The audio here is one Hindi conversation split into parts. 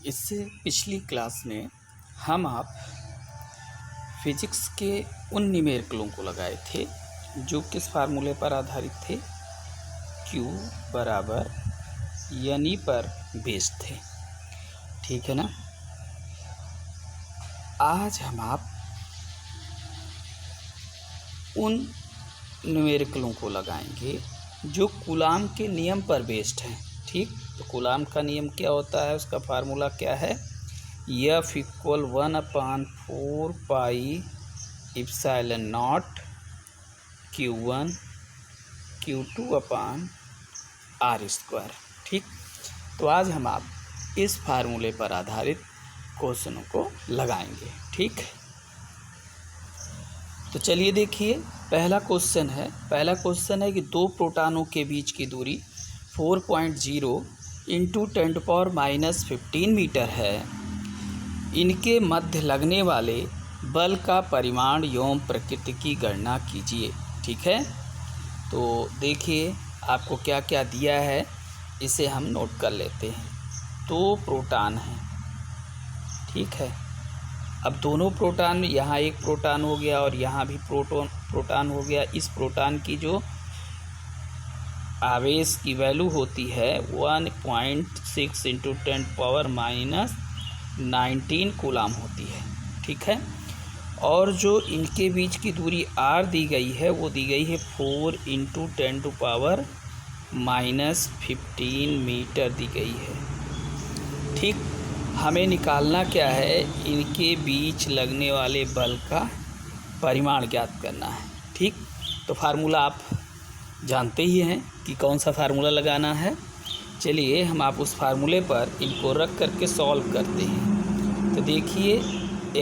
इससे पिछली क्लास में हम आप फिजिक्स के उन न्यूमेरिकलों को लगाए थे जो किस फार्मूले पर आधारित थे, Q बराबर यानी पर बेस्ड थे। ठीक है ना। आज हम आप उन न्यूमेरिकलों को लगाएंगे जो कूलाम के नियम पर बेस्ड हैं। ठीक, तो कूलाम का नियम क्या होता है, उसका फार्मूला क्या है, F equal 1/4 pi epsilon not Q1 Q2 upon R square. ठीक, तो आज हम आप इस फार्मूले पर आधारित क्वेश्चनों को लगाएंगे। ठीक, तो चलिए देखिए, पहला क्वेश्चन है कि दो प्रोटॉनों के बीच की दूरी 4.0 इंटू 10⁻⁻15 मीटर है। इनके मध्य लगने वाले बल का परिमाण एवं प्रकृति की गणना कीजिए। ठीक है, तो देखिए आपको क्या क्या दिया है, इसे हम नोट कर लेते हैं। दो प्रोटॉन हैं, ठीक है। अब दोनों प्रोटॉन, यहाँ एक प्रोटॉन हो गया और यहाँ भी प्रोटॉन हो गया। इस प्रोटॉन की जो आवेश की वैल्यू होती है 1.6 इंटू 10⁻⁻19 कूलाम होती है। ठीक है, और जो इनके बीच की दूरी r दी गई है वो दी गई है 4 इंटू 10⁻⁻15 मीटर दी गई है। ठीक, हमें निकालना क्या है, इनके बीच लगने वाले बल का परिमाण ज्ञात करना है। ठीक, तो फार्मूला आप जानते ही हैं कि कौन सा फार्मूला लगाना है। चलिए हम आप उस फार्मूले पर इनको रख करके सॉल्व करते हैं। तो देखिए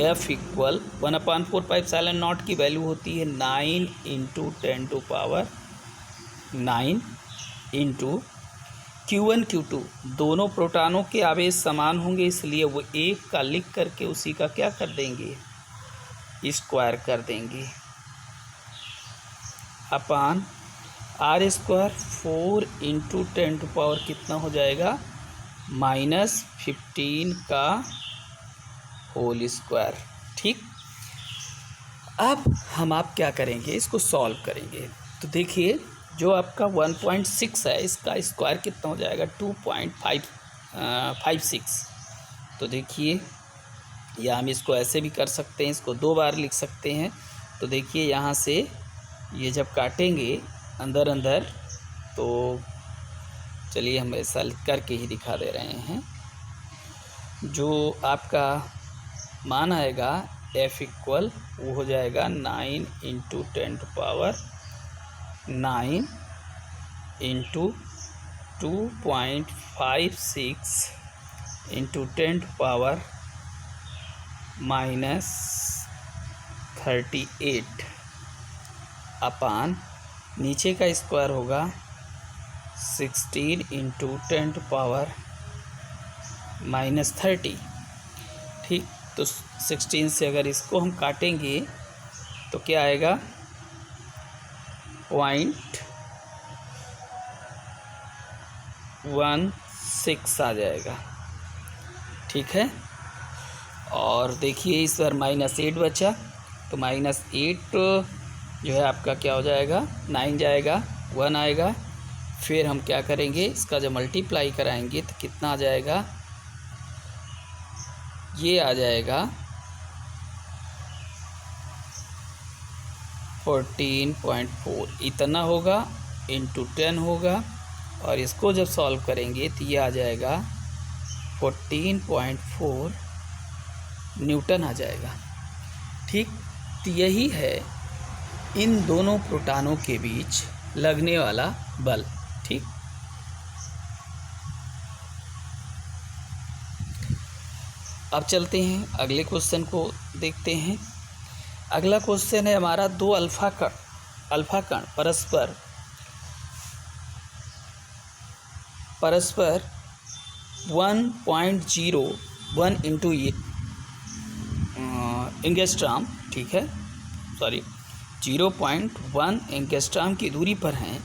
F equal 1/4 pi epsilon not की वैल्यू होती है 9 इंटू 10⁻9 इंटू Q1 Q2, दोनों प्रोटॉनों के आवेश समान होंगे, इसलिए वो एक का लिख करके उसी का क्या कर देंगे, स्क्वायर कर देंगे, अपान R स्क्वायर 4 इंटू 10⁻, कितना हो जाएगा, -15 का होल स्क्वायर। ठीक, अब हम आप क्या करेंगे, इसको सॉल्व करेंगे। तो देखिए जो आपका 1.6 है, इसका स्क्वायर कितना हो जाएगा, 2.56। तो देखिए या हम इसको ऐसे भी कर सकते हैं, इसको दो बार लिख सकते हैं। तो देखिए यहाँ से ये जब काटेंगे अंदर अंदर, तो चलिए हम ऐसा लिख करके ही दिखा दे रहे हैं। जो आपका मान आएगा F इक्वल वो हो जाएगा 9 इंटू 10⁻9 इंटू 2.56 इंटू 10⁻38 अपान नीचे का स्क्वायर होगा 16 इंटू 10⁻30। ठीक, तो 16 से अगर इसको हम काटेंगे तो क्या आएगा, 0.16 आ जाएगा। ठीक है, और देखिए इस बार -8 बचा, तो -8 जो है आपका क्या हो जाएगा, 9 जाएगा, 1 आएगा। फिर हम क्या करेंगे, इसका जब मल्टीप्लाई कराएंगे तो कितना आ जाएगा, ये आ जाएगा 14.4, इतना होगा, इंटू 10 होगा, और इसको जब सॉल्व करेंगे तो ये आ जाएगा 14.4 न्यूटन आ जाएगा। ठीक, तो यही है इन दोनों प्रोटॉनों के बीच लगने वाला बल। ठीक, अब चलते हैं अगले क्वेश्चन को देखते हैं। अगला क्वेश्चन है हमारा, दो अल्फा कण परस्पर 1.01 इंटू एंगस्ट्रॉम, ठीक है, 0.1 एंगस्ट्रॉम की दूरी पर हैं।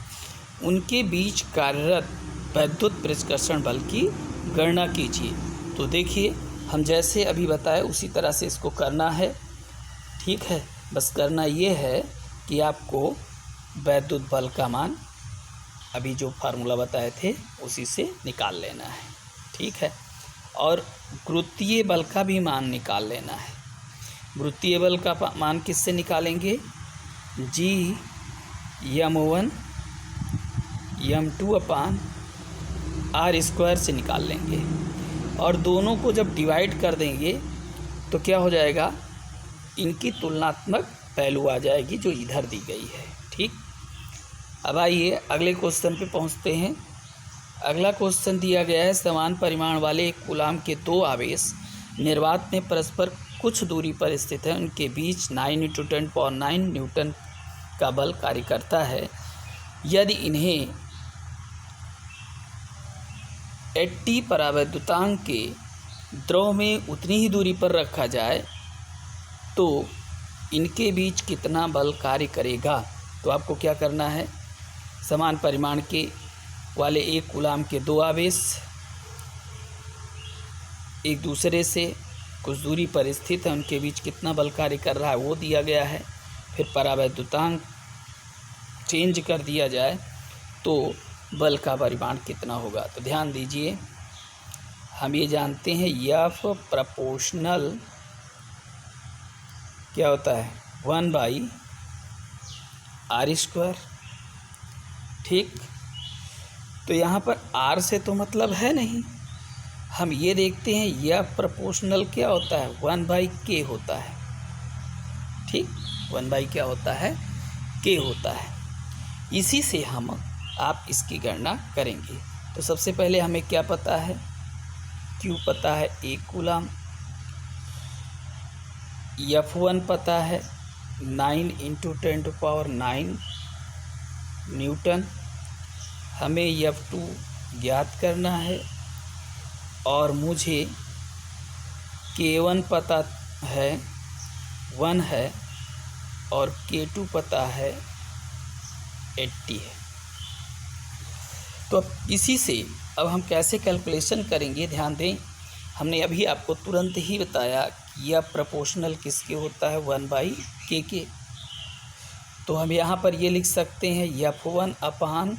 उनके बीच कार्यरत वैद्युत प्रतिकर्षण बल की गणना कीजिए। तो देखिए हम जैसे अभी बताए उसी तरह से इसको करना है, ठीक है। बस करना ये है कि आपको वैद्युत बल का मान अभी जो फार्मूला बताए थे उसी से निकाल लेना है, ठीक है। और गुरुत्वीय बल का भी मान निकाल लेना है। गुरुत्वीय बल का मान किससे निकालेंगे? जी m1 m2 अपान r² से निकाल लेंगे। और दोनों को जब डिवाइड कर देंगे तो क्या हो जाएगा, इनकी तुलनात्मक वैल्यू आ जाएगी जो इधर दी गई है, ठीक। अब आइए अगले क्वेश्चन पे पहुंचते हैं। अगला क्वेश्चन दिया गया है, समान परिमाण वाले एक कूलाम के दो आवेश निर्वात में परस्पर कुछ दूरी पर स्थित है, उनके बीच 9 × 10⁹ न्यूटन का बल कार्य करता है। यदि इन्हें 80 परावैद्युतांक के द्रव में उतनी ही दूरी पर रखा जाए तो इनके बीच कितना बल कार्य करेगा। तो आपको क्या करना है, समान परिमाण के वाले एक कूलाम के दो आवेश एक दूसरे से कुछ दूरी पर स्थित है, उनके बीच कितना बल कार्य कर रहा है वो दिया गया है। फिर परावैद्युतांक चेंज कर दिया जाए तो बल का परिमाण कितना होगा। तो ध्यान दीजिए, हम ये जानते हैं F प्रोपोर्शनल क्या होता है 1/r², ठीक। तो यहाँ पर r से तो मतलब है नहीं, हम ये देखते हैं F प्रोपोर्शनल क्या होता है 1/k होता है, ठीक। 1/ क्या होता है, k होता है। इसी से हम आप इसकी गणना करेंगे। तो सबसे पहले हमें क्या पता है, Q पता है 1 कूलाम, F1 पता है 9 × 10⁹ न्यूटन, हमें F2 ज्ञात करना है और मुझे K1 पता है 1 है और K2 पता है 80 है। तो अब इसी से अब हम कैसे कैलकुलेशन करेंगे, ध्यान दें, हमने अभी आपको तुरंत ही बताया कि यह प्रोपोर्शनल किसके होता है 1/k के। तो हम यहाँ पर ये लिख सकते हैं F1 अपान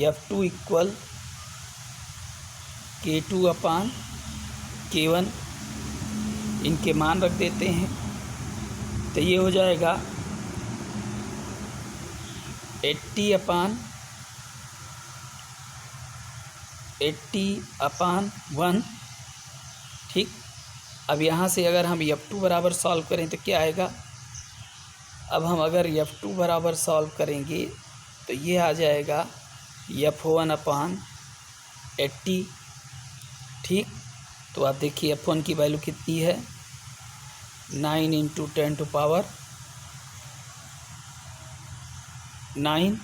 F2 इक्वल K2 अपान K1, इनके मान रख देते हैं। तो ये हो जाएगा 80/1, ठीक। अब यहाँ से अगर हम F2 बराबर सॉल्व करें तो क्या आएगा, अब हम अगर F2 बराबर सॉल्व करेंगे तो ये आ जाएगा F1 अपान 80, ठीक। तो आप देखिए F1 की वैल्यू कितनी है 9 × 10⁹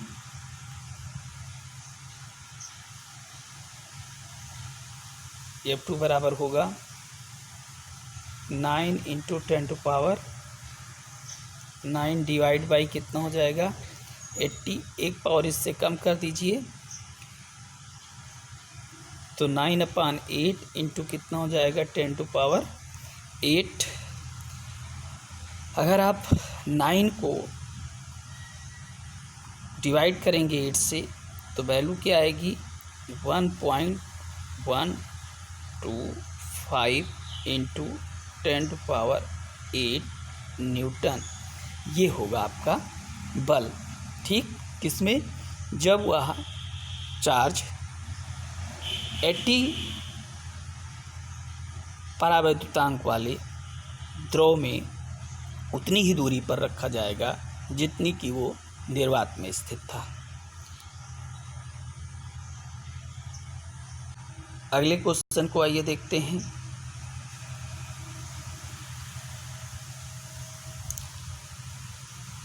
F2 बराबर होगा 9 × 10⁹ डिवाइड बाई कितना हो जाएगा 80, एक पावर इससे कम कर दीजिए तो 9/8 इंटू कितना हो जाएगा 10⁸। अगर आप 9 को डिवाइड करेंगे 8 से तो वैल्यू क्या आएगी 1.125 इंटू 10⁸ न्यूटन, ये होगा आपका बल, ठीक। किसमें, जब वह चार्ज 80 परावैद्युतांक वाले द्रव में उतनी ही दूरी पर रखा जाएगा जितनी कि वो निर्वात में स्थित था। अगले क्वेश्चन को आइए देखते हैं।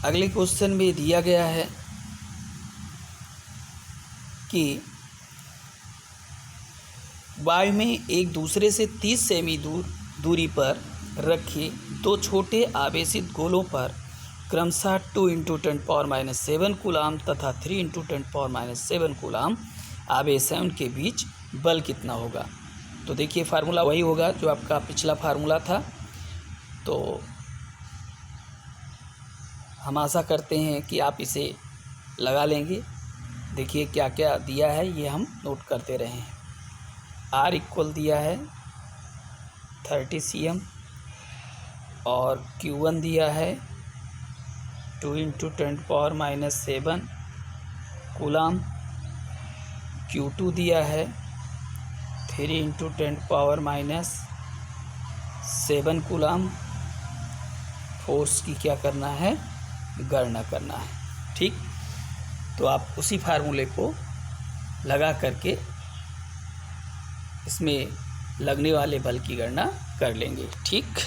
अगले क्वेश्चन में दिया गया है कि वायु में एक दूसरे से 30 सेमी दूरी पर रखे दो छोटे आवेशित गोलों पर क्रमशः 2 × 10⁻7 कूलाम तथा 3 × 10⁻7 कूलाम आवेश है, उनके बीच बल कितना होगा। तो देखिए फार्मूला वही होगा जो आपका पिछला फार्मूला था। तो हम आशा करते हैं कि आप इसे लगा लेंगे। देखिए क्या क्या दिया है ये हम नोट करते रहे हैं। R इक्वल दिया है 30 cm और Q1 दिया है 2 × 10⁻⁷ कूलाम। Q2 दिया है 3 × 10⁻⁷ कूलाम। फोर्स की क्या करना है, गणना करना है। ठीक, तो आप उसी फार्मूले को लगा करके इसमें लगने वाले बल की गणना कर लेंगे। ठीक।